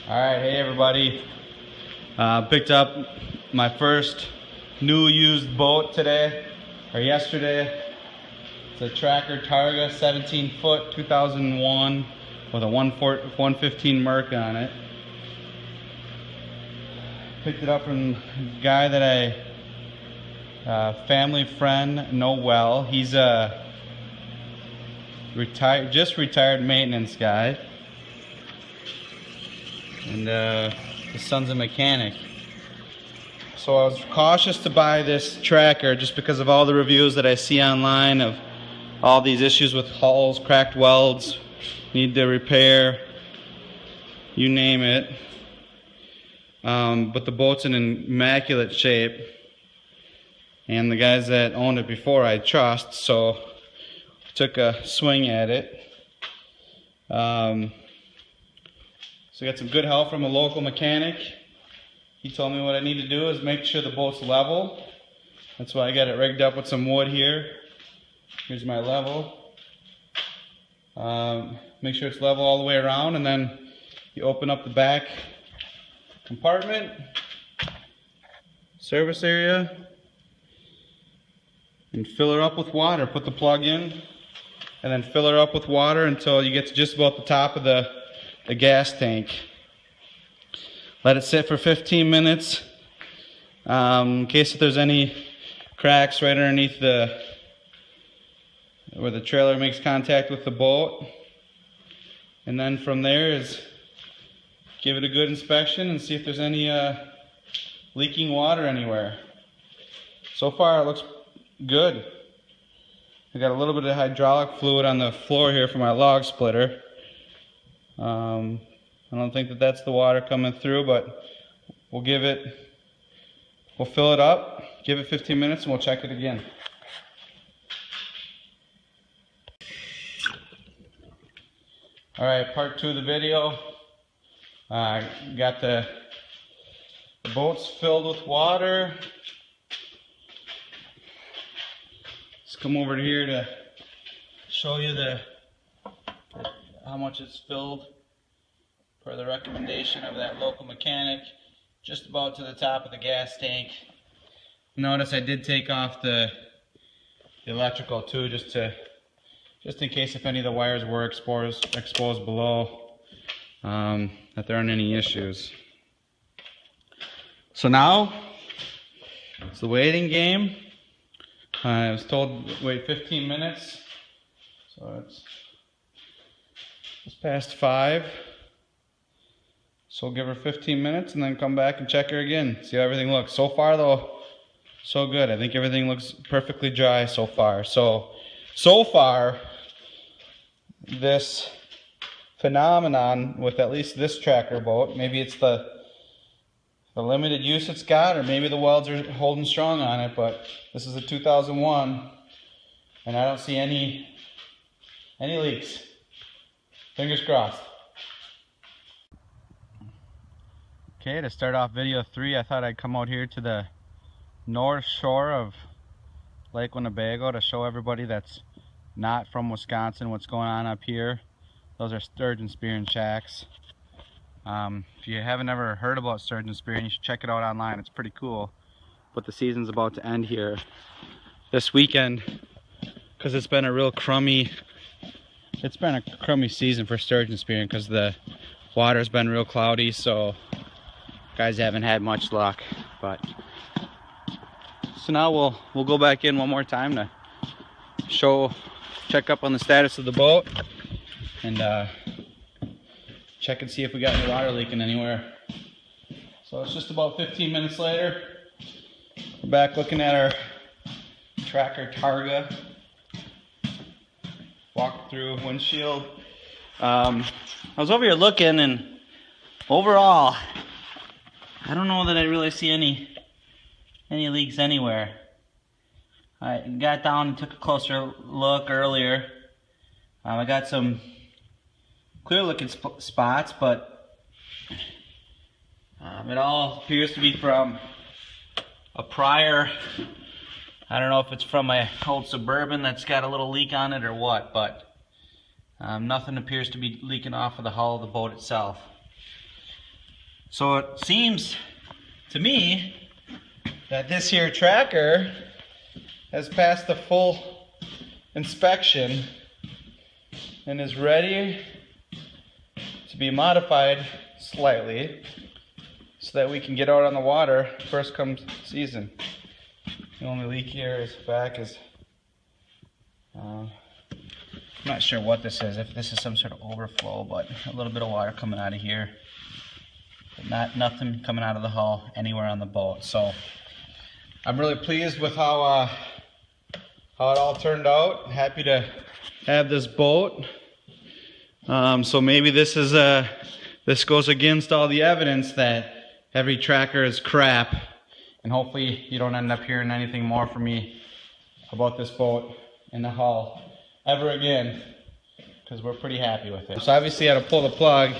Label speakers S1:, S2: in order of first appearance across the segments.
S1: Alright, hey everybody. Picked up my first new used boat today, or yesterday. It's a Tracker Targa 17 foot 2001 with a 115 Merc on it. Picked it up from a guy that family friend know well. He's a just retired maintenance guy. And his son's a mechanic. So I was cautious to buy this tracker just because of all the reviews that I see online of all these issues with hulls, cracked welds, need to repair, you name it. But the boat's in immaculate shape, and the guys that owned it before I trust, so took a swing at it. So I got some good help from a local mechanic. He told me what I need to do is make sure the boat's level. That's why I got it rigged up with some wood here. Here's my level. Make sure it's level all the way around, and then you open up the back compartment, service area, and fill her up with water. Put the plug in, and then fill her up with water until you get to just about the top of the gas tank. Let it sit for 15 minutes in case if there's any cracks right underneath where the trailer makes contact with the boat. And then from there is give it a good inspection and see if there's any leaking water anywhere. So far it looks good. I got a little bit of hydraulic fluid on the floor here for my log splitter. I don't think that that's the water coming through, but we'll fill it up, give it 15 minutes, and we'll check it again. Alright, part 2 of the video. Got the boats filled with water. Let's come over here to show you how much it's filled per the recommendation of that local mechanic, just about to the top of the gas tank. Notice I did take off the electrical too, just in case if any of the wires were exposed below, that there aren't any issues. So now it's the waiting game. I was told to wait 15 minutes, so it's just past 5. So we'll give her 15 minutes and then come back and check her again, see how everything looks. So far though, so good. I think everything looks perfectly dry so far. So far, this phenomenon with at least this tracker boat, maybe it's the limited use it's got, or maybe the welds are holding strong on it, but this is a 2001, and I don't see any leaks. Fingers crossed. Okay, to start off video 3, I thought I'd come out here to the north shore of Lake Winnebago to show everybody that's not from Wisconsin what's going on up here. Those are sturgeon spearing shacks. If you haven't ever heard about sturgeon spearing, you should check it out online. It's pretty cool. But the season's about to end here this weekend because it's been a crummy season for sturgeon spearing because the water's been real cloudy, so guys haven't had much luck. But so now we'll go back in one more time to check up on the status of the boat and check and see if we got any water leaking anywhere. So it's just about 15 minutes later. We're back looking at our Tracker Targa. Walk through windshield. I was over here looking, and overall I don't know that I really see any leaks anywhere. I got down and took a closer look earlier. I got some clear looking spots, but it all appears to be from a prior, I don't know if it's from my old Suburban that's got a little leak on it or what, but nothing appears to be leaking off of the hull of the boat itself. So it seems to me that this here tracker has passed the full inspection and is ready to be modified slightly so that we can get out on the water first come season. The only leak here is back is I'm not sure what this is, if this is some sort of overflow, but a little bit of water coming out of here. But nothing coming out of the hull anywhere on the boat. So I'm really pleased with how it all turned out. Happy to have this boat. So maybe this is this goes against all the evidence that every tracker is crap, and hopefully you don't end up hearing anything more from me about this boat and the hull ever again, because we're pretty happy with it. So obviously I had to pull the plug,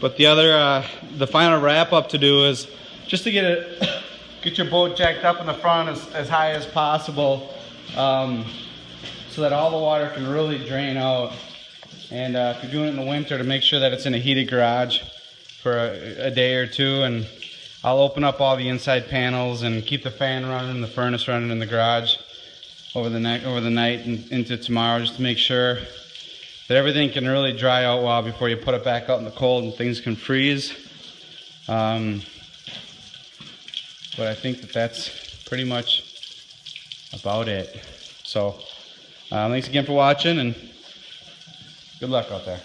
S1: but the final wrap up to do is just to get your boat jacked up in the front as high as possible, so that all the water can really drain out. And if you're doing it in the winter, to make sure that it's in a heated garage for a day or two. And I'll open up all the inside panels and keep the fan running, the furnace running in the garage over the night and into tomorrow, just to make sure that everything can really dry out well before you put it back out in the cold and things can freeze. But I think that's pretty much about it. So thanks again for watching, and good luck out there.